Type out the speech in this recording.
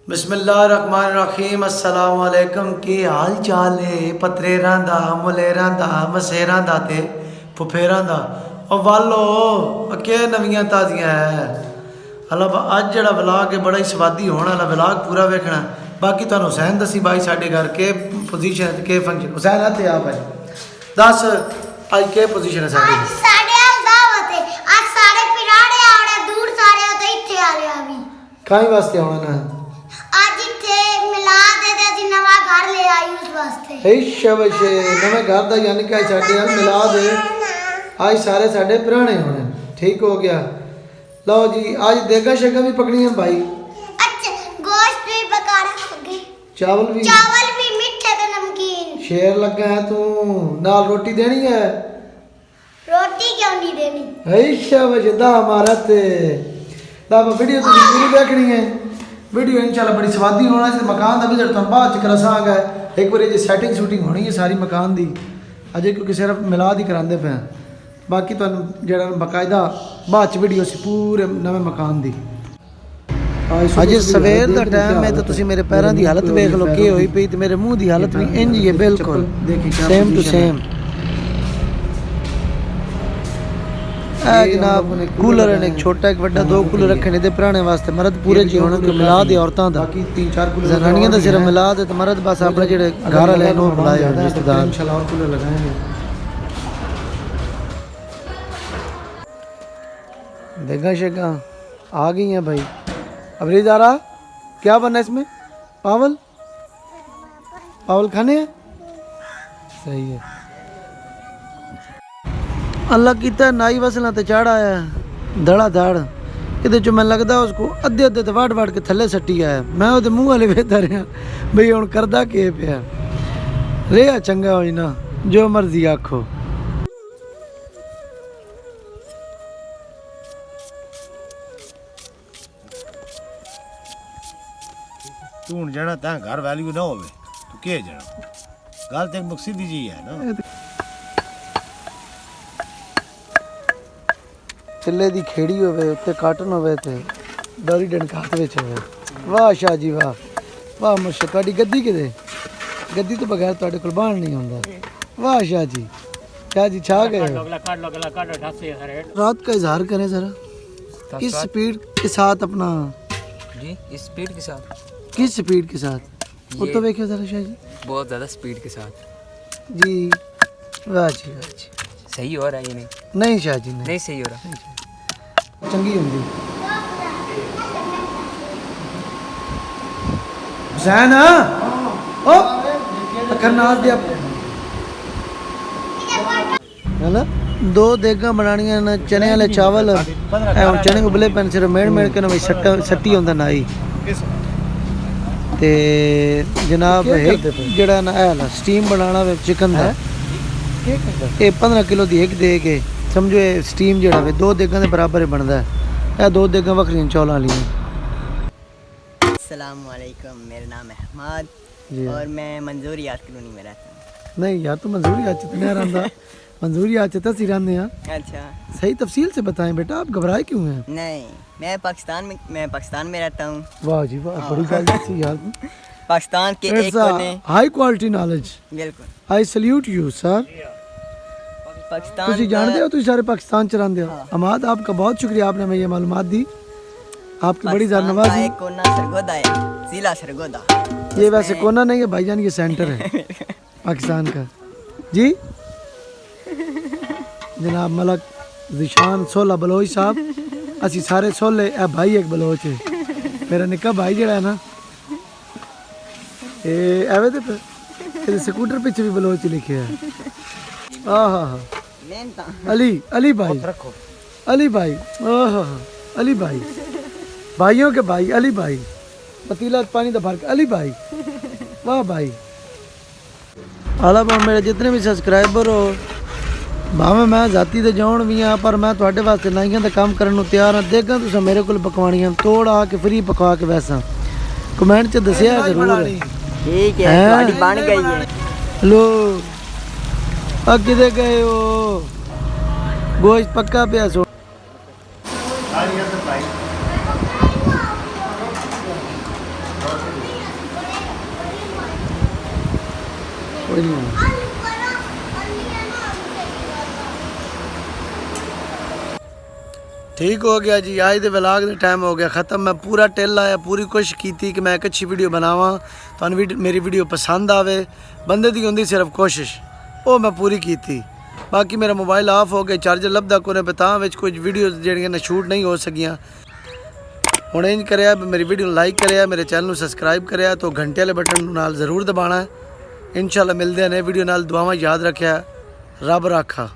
बिस्मिल्लाहिर्रहमानिर्रहीम अस्सलाम वालेकुम। की हाल चाल है पतरेरां दा मुलेरां दा मसेरां दा ते फुफेरां दा ओ वालो के नवियां ताज़ियां है अल्लाह अज जड़ा व्लॉग है बड़ा ही स्वादी होने वाला व्लॉग पूरा वेखना। बाकी तुहानू हुसैन दसी भाई साडे घर के पोजीशन के फंक्शन हुसैन हथे आ भाई दस अज के पोजीशन है साडी साडे दावत है आज सारे पिराड़े आड़े दूर सारे ते इथे आ रहे अभी काई वास्ते आना ना आज इथे मिलाद दे दी नवा घर ले आई उस वास्ते हे शबशे नवे घर दा यानी कि साडे मिलाद है आज सारे साडे पुराने होने ठीक हो गया। लो जी आज देगा शेगा भी पकड़ियां भाई। अच्छा गोश्त भी पका रखोगे चावल भी मीठे ते नमकीन शेर लगा है तू नाल रोटी देनी है रोटी क्यों नहीं देनी हे शबशे दा हमारा ते दा वीडियो तुम पूरी देखनी है वीडियो इंशाल्लाह बड़ी स्वादी होना चाहिए। मकान का विजिट तुम बाद च करासांगा एक बार जी सैटिंग शूटिंग होनी है सारी मकान की अजय क्योंकि सिर्फ मिलाद ही करांदे पे बाकी तुम जरा बाकायदा बाद च वीडियो सी पूरे नवे मकान की। अज सवेर का टाइम है तो तुसी मेरे पैरों की हालत वेख लो की हुई पई ते मेरे मुंह की हालत भी इंज ही है बिल्कुल सेम टू सेम। जनाब कूलर है एक छोटा एक बड़ा दो कूलर रखे ने पुराने वास्ते मर्द पूरे जी होने को मिलाद है औरतां दा तीन चार कूलर जनानियां दा सिर्फ मिलाद है तो मर्द बस अपने जेड़े घर वाले नो बुलाए रिश्तेदार इंशाल्लाह और कूलर लगाएंगे। देखा शेगा आ गई हैं भाई अबरीज आ रहा क्या बनना है इसमें पावल पावल खाने हैं सही है। अल्लाह कीता नाई वसलों ते चढ़ आया धड़ा धड़ ये जो मैं लगता उसको अद्धे अद्धे तो वाड़ वाड़ के थले सट्टी आया मैं वो मूँह वाले वेखता रहा बई हुण करदा के पिया रेहा चंगा होई ना जो मर्जी आखो। तू हुण जाना तां घर वैल्यू ना होवे तू के जाना गल ते मकसदी जी है ना चिल्ले दी खेड़ी होवे उत्ते काटन होवे ते डोरी डंडा हाथ विच होवे। वाह शाह जी वाह वाह मुर्शद तुहाडी गद्दी किते गद्दी तो बगैर तुहाडे कोल बाण नहीं हुंदा। वाह शाह जी छा गए रात का इजहार करें जरा किस स्पीड के साथ अपना जी इस स्पीड के साथ किस स्पीड के साथ वो तो देखिए जरा शाह जी बहुत ज़्यादा स्पीड के साथ जी वाह जी सही हो रहा है ये नहीं शाह जी नहीं सही हो रहा चंगी होंगी हुसैन ओ खन्नास दे है ना दो देगा बनानियां न चने वाले चावल हुण चने उबले पैन सिर्फ मेड़ मेड़ के ना सट्टी होंदा नाई ते जनाब एक जड़ा ना है स्टीम बनाना वे चिकन दा ये 15 किलो दी एक दे के समझो ये स्टीम जड़ा वे दो देगां दे बराबर ही बनदा है ये दो देगां वखरियां चौलां वालियां। अस्सलाम वालेकुम मेरा नाम है अहमद और मैं मंजूरी याद कॉलोनी में रहता हूँ। नहीं यार तू मंजूरी आज नहीं रहंदा मंजूरी आज तक ही रहंदे हैं। अच्छा सही तफसील से बताएं बेटा आप घबराए क्यों हैं? नहीं मैं पाकिस्तान में रहता हूँ। वाह जी वाह बड़ी गल थी यार पाकिस्तान के एक कोने हाई क्वालिटी नॉलेज बिल्कुल आई सैल्यूट यू सर। पाकिस्तान तुसी जानते हो तुसी सारे पाकिस्तान च रहंदे हो। अहमद आपका बहुत शुक्रिया आपने हमें ये मालूमात दी आपकी बड़ी जानवाजी। एक कोना सरगोदा है जिला सरगोदा ये वैसे कोना नहीं है भाईजान ये सेंटर है पाकिस्तान का जी। जनाब मलक जिशान सोला बलोच साहब असी सारे सोले ए भाई एक बलोच है मेरा निक्का भाई जड़ा है ना ये एवे ते स्कूटर पीछे भी बलोच लिखे है। आहा अली भाई अली भाई अली भाई भाइयों के भाई अली भाई पतीला पानी दा भर के अली भाई वाह भाई। आला मेरे जितने भी सब्सक्राइबर हो भावें मैं जाती ते जाउण भी हाँ पर मैं तुहाडे वास्ते नाइयां दा काम करन नूं तैयार हाँ। देगा तुसां मेरे कोल पकवाणियां तोड़ आके फ्री पकवा के वैसा कमेंट च दस्सिया जरूर ठीक है तुम्हारी बन गई है। लो किधे गए हो गोश्त पक्का पिया सो कोई नहीं आना। ठीक हो गया जी, आज दे व्लॉग ਦਾ टाइम हो गया ख़त्म। मैं पूरा टिल लाया, पूरी कोशिश की थी कि मैं एक अच्छी वीडियो बनावा, तो मेरी वीडियो पसंद आवे। बंदे दी होंदी सिर्फ कोशिश, वो मैं पूरी की थी। बाकी मेरा मोबाइल ऑफ हो गया, चार्जर लभदा कोने पे, तां विच कुछ वीडियो जेहड़ियां ने शूट नहीं हो सकियां। हुण इंज करिया, मेरी वीडियो लाइक करिया, मेरे चैनल को सब्सक्राइब करिया, तो घंटे वाले बटन नाल ज़रूर दबाना है। इंशाल्लाह मिलदे ने वीडियो नाल। दुआवां याद रखिया, रब राखा।